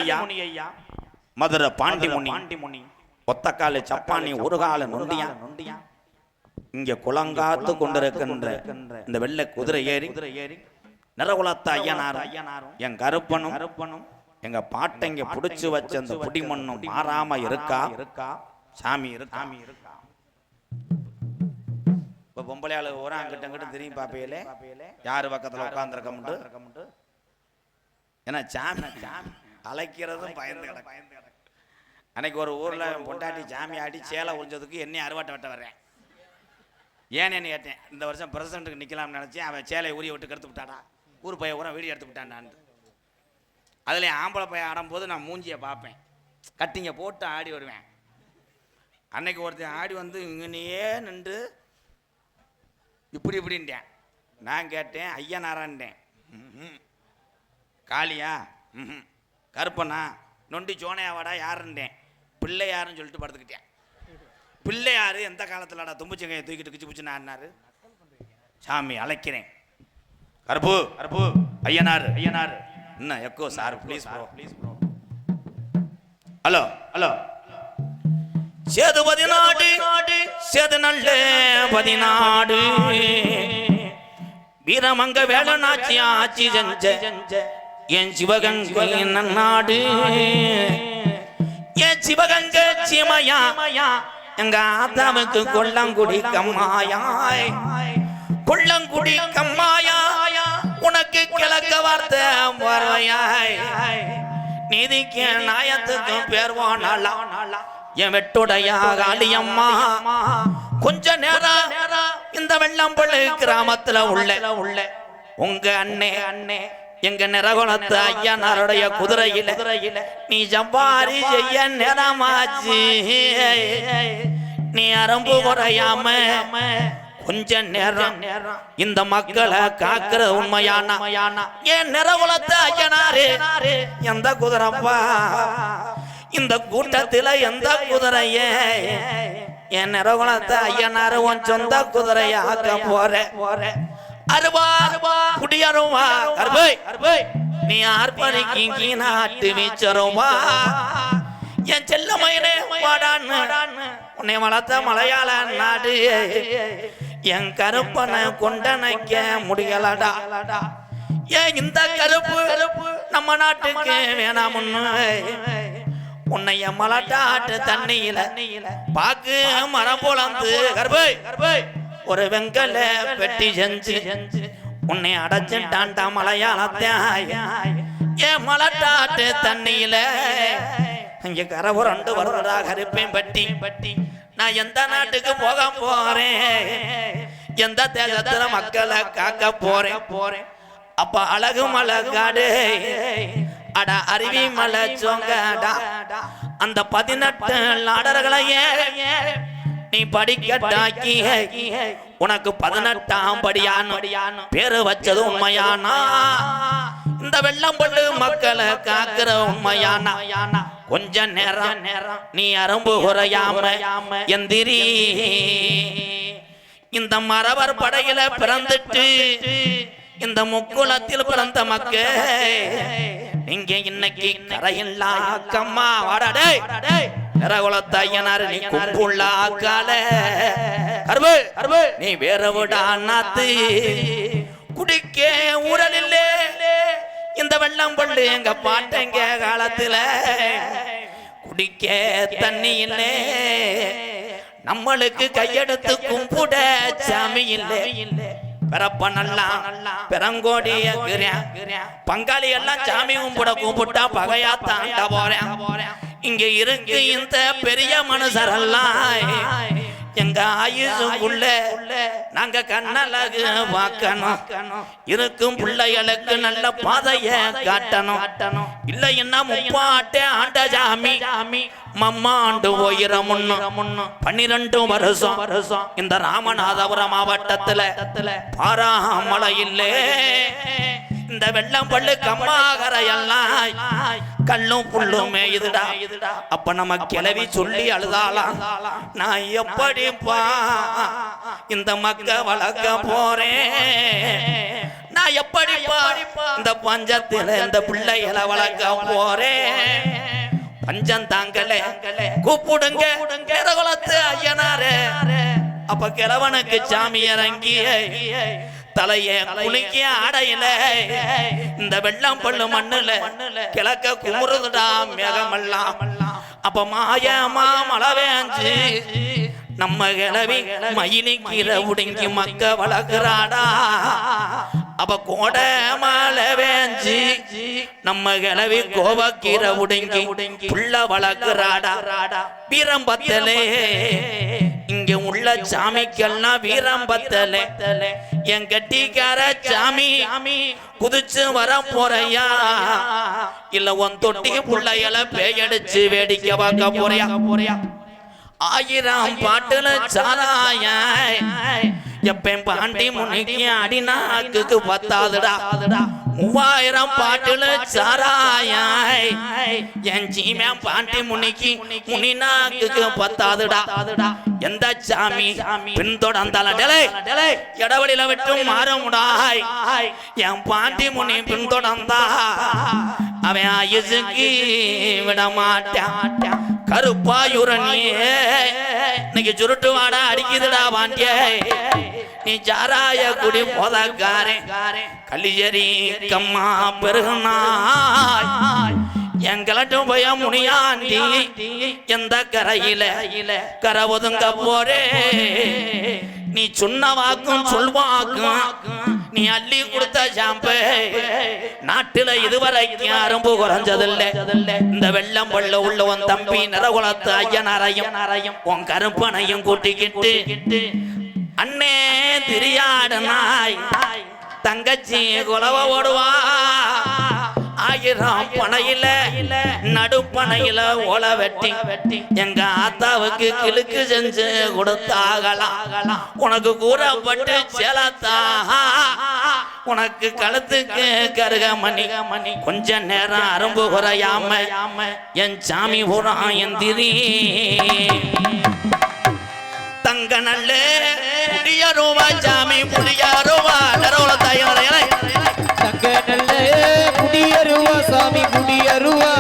ஐயா மதுரை பாண்டிமுனி ஒத்தக்கால சப்பானி ஒரு கால நொண்டியா இங்க குளங்காத்து கொண்டிருக்கின்ற இந்த வெள்ளை குதிரை ஏறி நிறகுலத்த ஐயனாரும் என் கருப்பனும் எங்க பாட்டைங்க புடிச்சு வச்ச அந்த புடிமண்ணும் மாறாம இருக்கா சாமி இருக்கா. இப்ப பொம்பளையாளு ஒரு அங்கிட்ட அங்கிட்ட திரும்பி பாப்பையிலே யாரு பக்கத்துல உட்கார்ந்துருக்க ஏன்னா சாமி அழைக்கிறதும் பயந்து கிடக்கு. அன்னைக்கு ஒரு ஊர்ல பொண்டாட்டி சாமி ஆடி சேலை உறிஞ்சதுக்கு என்னையும் அறுவாட்டை வெட்ட வர்றேன். ஏன்னு கேட்டேன். இந்த வருஷம் பிரசிடண்ட்டுக்கு நிற்கலாம்னு நினச்சேன். அவன் சேலையை உரிய விட்டு கெடுத்து விட்டாடா. ஊர் பையன் ஊரை வீடியோ எடுத்து விட்டான். நான் அதில் ஆம்பளை பையன் ஆடும்போது நான் மூஞ்சியை பார்ப்பேன். கட்டிங்க போட்டு ஆடி வருவேன். அன்னைக்கு ஒருத்தன் ஆடி வந்து இங்கனையே நின்று இப்படின்ட்டேன். நான் கேட்டேன் ஐயனாரான்ட்டேன். காளியா கருப்பண்ணா நொண்டி சோனையாவாடா யாருன்றேன். பிள்ளையாருன்னு சொல்லிட்டு படுத்துக்கிட்டேன். பிள்ளையாரு எந்த காலத்துலடா தும்புச்சங்கையை தூக்கிட்டு கிச்சு பிடிச்சுன்னு ஆடினாரு. சாமி அழைக்கிறேன். கருப்பு ஐயனாரு என்ன echo sir please bro. Hello Sethu 14 Sethu நல்ல 14 வீரமங்க வேலனாச்சி ஆட்சி செஞ்ச என் சிவகங்கை நன்னாடு. என் சிவகங்கை சீமையா எங்க ஆத்தாவுக்கு கொல்லங்குடி கம்மாயா உனக்கு கிழக்க வார்த்தை வரவையாய் நீதிக்கு நாயத்துக்கும் பேர்வானாளா என் வெட்டுடையா காளியம்மா. கொஞ்ச நேரம் இந்த வெள்ளம்பள்ளி கிராமத்துல உள்ள உங்க அண்ணே எங்க நிறகுலத்து ஐயனாருடைய குதிரையில நீ ஜம்பாரி செய்ய நேரமாச்சு. நீ அரம்பு குறையாம கொஞ்ச நேரம் இந்த மக்களை காக்கிற உண்மையான என் நிறகுலத்து ஐயனாரு எந்த குதிரைப்பா இந்த கூட்டத்தில் எந்த குதிரைய என் நிறகுலத்து ஐயனாரு உன் சொந்த குதிரையாக்க போற அருவா குடியருவா கருபை நீ ஆர்ப்பணிக்கு நாட்டு வீச்சருவா. என் செல்ல மயிலே வாடான்னு உன்னை வளர்த்த மலையாள நாடு என் கருப்பனை கொண்டனைக்க முடியலடா. ஏன் இந்த கருப்பு நம்ம நாட்டுக்கு வேணாமுன்னு உன்னைய மலட்டாட்டு தண்ணியில பாக்கு மரம் போலந்து கருபை ஒரு வெங்கல பெட்டி செஞ்சு உன்னை அடைச்சிட்டான்டா மலையாளத்தாய். ஏன் மலட்டாட்டு தண்ணியில இங்க கரை புரண்டு வருவதா கருப்பேன் பட்டி. நான் எந்த நாட்டுக்கு போக போறேன், எந்த தேசத்துல மக்களை காக்க போறேன். அப்ப அழகு மலை காடு அட அருவி மலை சோங்கடா அந்த 18 நாடர்களையே நீ படிக்கட்டாக்கி உனக்கு 18ஆம் படியான்னு பேரு வச்சது உண்மையானா. இந்த வெள்ளம்பள்ளு மக்களை காக்கிற உண்மையானா. கொஞ்ச நேரம் நீ அரம்பு குறையாம எந்திரி. இந்த மரவர் படையில பிறந்துட்டு இந்த முக்குளத்தில் பிறந்த மக்க இங்க இன்னைக்கு கரையில்லா கம்மா வாடடே நிறகுலத்து ஐயனாரு நீ கும்புள்ளா கால கருபு நீ வேற விடா நாத்து குடிக்க ஊரலில்லே. இந்த வெள்ளம் பள்ளு எங்க பாட்டங்க காலத்துல குடிக்க தண்ணி இல்லை. நம்மளுக்கு கையெடுத்து கும்பிட சாமி இல்லை. பிறப்ப நல்லா பெரங்கோடி பங்காளி எல்லாம் சாமி கும்பிட்டா பகையா தாண்ட போறேன். இங்க இருக்கு இந்த பெரிய மனுஷரெல்லாம் எங்க ஆயுசுக்குள்ள நாங்க கண்ணழகு பார்க்கணும். இருக்கும் பிள்ளைகளுக்கு நல்ல பாதைய காட்டணும். இல்லைன்னா முப்பாட்டே ஆண்ட சாமி மம்மாண்டு போயிர முன்னு 12 வருஷம் இந்த ராமநாதபுரம் மாவட்டத்துல பாராமலையில்லே இந்த வெள்ளம் பள்ளு கம்மாகரையெல்லாம் கல்லும் புல்லுமே இதுடா. அப்ப நம்ம கிளவி சொல்லி அழுதாலாம் நான் எப்படிப்பா இந்த மக்க வளர்க்க போறேன். நான் எப்படிப்பா இந்த பஞ்சத்துல இந்த பிள்ளைகளை வளர்க்க போறேன் பஞ்சம் தாங்கல கூப்பிடுங்க குலத்து ஐயனாரே அப்ப கிழவனுக்கு சாமி இறங்கி தலைய குளிக்க அடையில இந்த வெள்ளம் பள்ளு மண்ணுல கிழக்க குமுறுதுடா மேகமெல்லாம் அப்ப மாயமா மழை வேஞ்சு நம்ம கிளவி மயிலிக்கிற உடுங்கி மக்க வளர்க்கிறாடா அப்ப கோட மழை வேஞ்சு நம்ம கிளவி கோவக்கீர உடுங்கி புள்ள வளர்க்கிறாடா வீரம்பத்தலே இங்க உள்ள சாமிக்கெல்லாம் வீரம்பத்தலே என் கட்டிக்கார சாமி குதிச்சு வர போறையா இல்ல உன் தொட்டி புள்ளையில பேயடிச்சு வேடிக்கை பார்க்க போறியா ஆயிரம் பாட்டுல சாராய எப்பன் பாண்டி முனிக்கு அடிநாக்கு பத்தாதுடா 3000 பாட்டுல சாராய என் ஜீமன் பாண்டி முனிக்கு முனிநாக்கு பத்தாதுடா எந்த சாமி பின்தொடர்ந்தால இடவழியில விட்டு மாறுமுடாய் என் பாண்டி முனி பின்தொடர்ந்தா அவன் ஆயுசுக்கு விட மாட்டான் கருப்பாயுரணியே இன்னைக்கு சுருட்டு வாடா அடிக்குதுடா வாண்டிய நீ சாராய குடி போதக்காரே கலிஜரி கம்மா பெருகுனாய் என் கிளட்டும் போய முனியாண்டி எந்த கரையில கரை ஒதுங்க போறே நீ சொன்ன வாக்கும் சொல்வாக்கும் நீ அள்ளி கொடுத்த ஷாம்பு நாட்டுல இதுவரைக்கும் அரும்பு குறைஞ்சதில்லை இந்த வெள்ளம் பள்ள உள்ள உன் தம்பி நிறகுலத்து ஐயனாரையும் உன் கருப்பனையும் கூட்டிக்கிட்டு அண்ணே திரியாடு நாய் தங்கச்சி குலவ ஓடுவா 1000 பனையில நடுப்பனையில ஓல வெட்டி எங்க ஆத்தாவுக்கு கிழக்கு செஞ்சு கொடுத்தாகலாம் உனக்கு கூறப்பட்டு சேலத்தா உனக்கு கழுத்துக்கு கருகமணி கொஞ்ச நேரம் அரும்பு குறையாம என் சாமி பூரா எந்திரி தங்க நல்ல புடியருவா சாமி புடியாருவா நரோல தாயனே தங்க நல்ல புடியருவா சாமி புடியருவா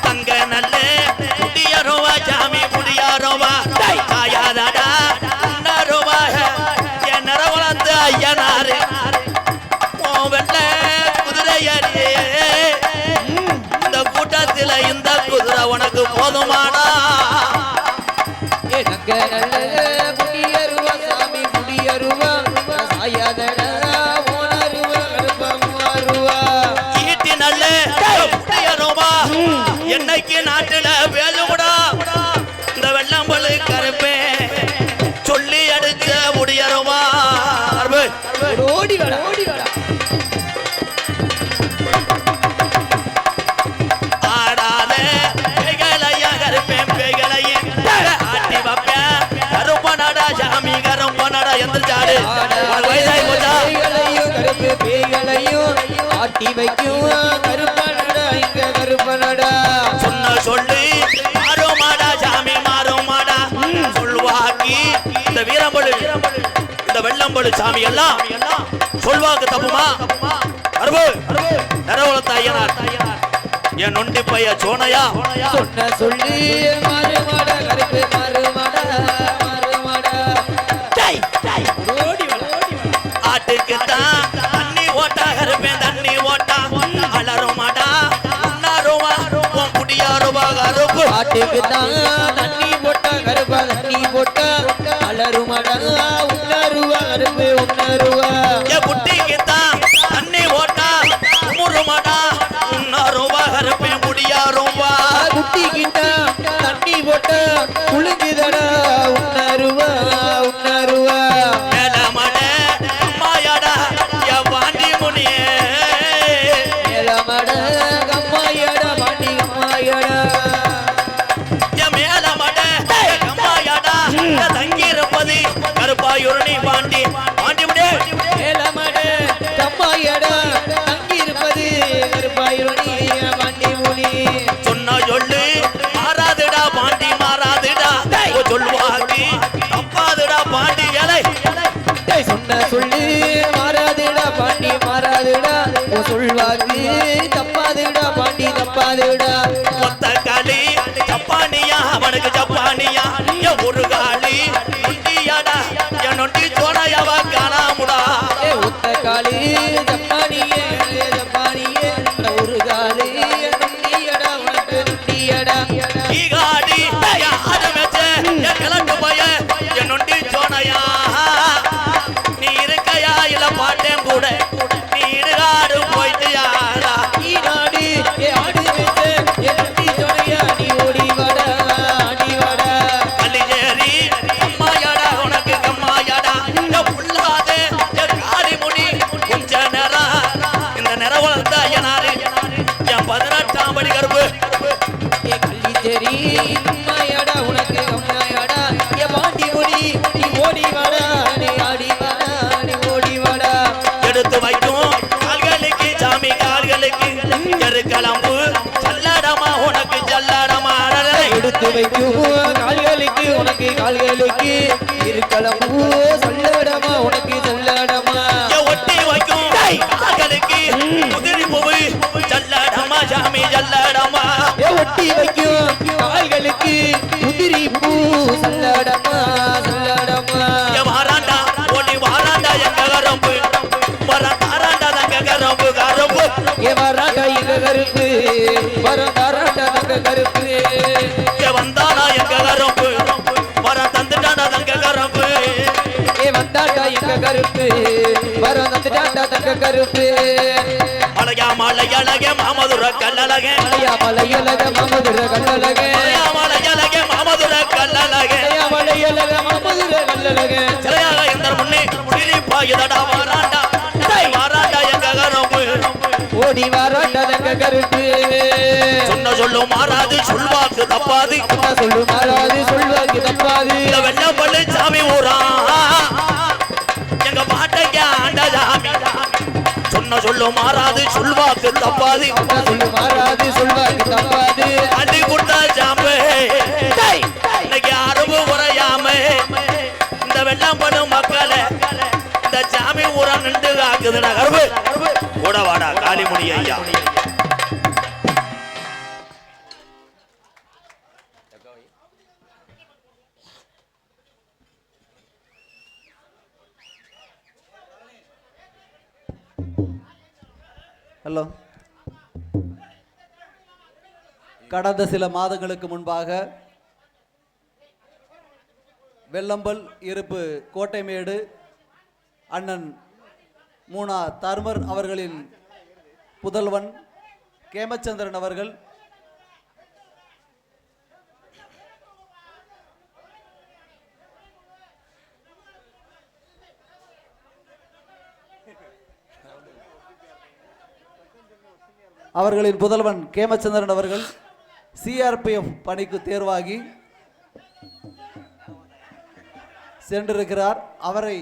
தங்க நல்ல புடியருவா சாமி புடியாருவா தாயாதாடா நரோவா என் நரோலத்து ஐயனாரே ஓ வெள்ள குதிரையரே இந்த கூட்டத்தில இந்த குதிரை உனக்கு போதுமாடா தங்க நல்ல புடியருவா சாமி புடியருவா தாயாதாடா என்னைக்கு நாட்டுல வேலுடா இந்த வெள்ளம்பழு கருப்பே சொல்லி அடிச்ச முடியருமா ஓடி வாடா ஆடாத பேகலையா கருப்பேன் பேகலையும் ஆட்டி வைப்பேன் கருப்பனடா சாமி கருப்பனடா எந்திரிச்சாடு வயசாகி போச்சா கருப்பு பேகலையும் ஆட்டி வைக்கும் கருப்பனடா இங்க கருப்பனடா சொன்ன சொல்லி மாறுமாடா சாமி மாறுமாடா சொல்வாக்கி இந்த வீரம்பழு இந்த வெள்ளம்பழு சாமி எல்லாம் சொல்வாக்கு தப்புமா அருபு நரவளத்த ஐயனார் என் நொண்டி பைய சோனையா சொன்ன சொல்லி மாறுமாடா கருப்பு மாறுமாடா ஆட்டுக்குத்தான் தண்ணி ஓட்டா கருப்பேன் தண்ணி ஓட்டா அலருமாடா ஆட்டுக்குத்தான் தண்ணி போட்டா கருப்பா தண்ணி போட்டா அலருமாடா உன்னருவா கருப்பு உன்னருவா குட்டிக்குத்தான் தண்ணி ஓட்டா உமுருமாடா உன்னருவா கருப்பே முடியாருவா குட்டிக்கிட்ட தண்ணி போட்டா குளிஞ்சுதடா உன்னருவா உன்னருவா மேலமட அம்மாயாடா என் பாண்டி முனியே மேலமட கம்மாயாடா பாண்டி கம்மாயாடா தங்கியிருப்பது கருப்பாயுரணி பாண்டி பாண்டி முடி மேலமட கம்மாயாடா தங்கியிருப்பது கருப்பாயுரணி பாண்டி முனி சொன்ன சொல்லு மாறாதுடா பாண்டி மாறாது தப்பாதுடா ஒத்த காலி ஜப்பானியா அவனுக்கு ஜப்பானியா என் ஒரு காலி நொண்டியாடா என் நொண்டி சோனையவ காணாமுடா ஒத்த காலி ஜப்பானியே ஜப்பானியே ஒரு காலி நொண்டியடா உனக்கு நொண்டியடா ஈகாடி யாரு மேச்ச என் கிழக்கு போய என் நொண்டி சோனையா நீ இருக்கையா இல்ல பாட்டேன் கூட நீ இடுகாடு போயிட்டு யாரா ஈனாடி ஏ ஆடி வெச்சே ஏ நொண்டி சோனையா நீ ஓடி வாடா ஆடி வாடா கல்லிஜேரி அம்மாயாடா உனக்கு கம்மாயாடா என் புள்ளாதே என் காளி முடி கொஞ்ச நேரம் இந்த நிற வளர்ந்த ஐயனாரு என் 18ஆம் படி கருப்பு ஏ கள்ளிச்சேரி அம்மாயாடா உனக்கு அம்மாயாடா ஏ வாண்டி முடி நீ ஓடி வாடா நீ ஆடி வாடா நீ ஓடி வாடா எடுத்து வைக்கும் கால்களுக்கு சாமி கால்களுக்கு எருக்களம்பு சல்லடமா உனக்கு சல்லடமா எடுத்து வைக்கும் கால்களுக்கு உனக்கு கால்களுக்கு இருக்கலமோ சொல்லடமா உனக்கு சொல்லடமா ஒட்டி வைக்கும் கால்களுக்கு முதிரி பூவு சல்லடமா சாமி சல்லடமா ஒட்டி வைக்கும் கால்களுக்கு உதிரி பூ சொல்லடமா சொல்லடமா வாராண்டா ஓடி வாராண்டா எங்க கரம்பு வராண்டா தங்க கரம்பு கரம்பு ஏ வராண்டா எங்க கருப்பு வரந்தாராண்டா தங்க கருப்பு வந்தானா எங்க கரம்பு வர தந்துட்டானா தங்க கரம்பு ஏ வந்தாண்டா எங்க கருப்பு வரந்தாண்டா தங்க கருப்பு மலையா மலையழகே மாமதுர கல்லழகே மலையா மலையலக மாமதுர கல்லழக மலையா மலையழகே மாமதுர கல்லழகே மலையா மலையலக மாமதுர கல்லழக சிலையாக எந்த முன்னே சிரிப்பாயுதடா வாராண்டா வாராண்டா எங்க கரம்பு ஓடி வராண்டா தங்க கருப்பு சொன்ன சொல்லு மாறாது சொல்வாக்கு தப்பாது சொல்லு மாறாது சொல்வாக்கு தப்பாது இந்த வெள்ளப்பள்ளி சாமி ஊரா எங்க பாட்டைக்கு ஆண்ட சாமி சொன்ன சொல்லு மாறாது சொல்வாக்கு தப்பாது சொல்லு மாறாது சொல்வாக்கு தப்பாது அடி குட்டா சாம்பு இன்னைக்கு அரும்பு உரையாம இந்த வெள்ளம் பண்ணும் மக்களை இந்த சாமி ஊரா நின்று காக்குதுடா கருப்பு கூட வாடா காளிமுனி ஐயா ஹலோ, கடந்த சில மாதங்களுக்கு முன்பாக வெள்ளம்பல் இருப்பு கோட்டைமேடு அண்ணன் மூனா தர்மர் அவர்களின் புதல்வன் கேமச்சந்திரன் அவர்கள் அவர்களின் புதல்வன் கேமச்சந்திரன் அவர்கள் சிஆர்பிஎஃப் பணிக்கு தேர்வாகி சென்றிருக்கிறார். அவரை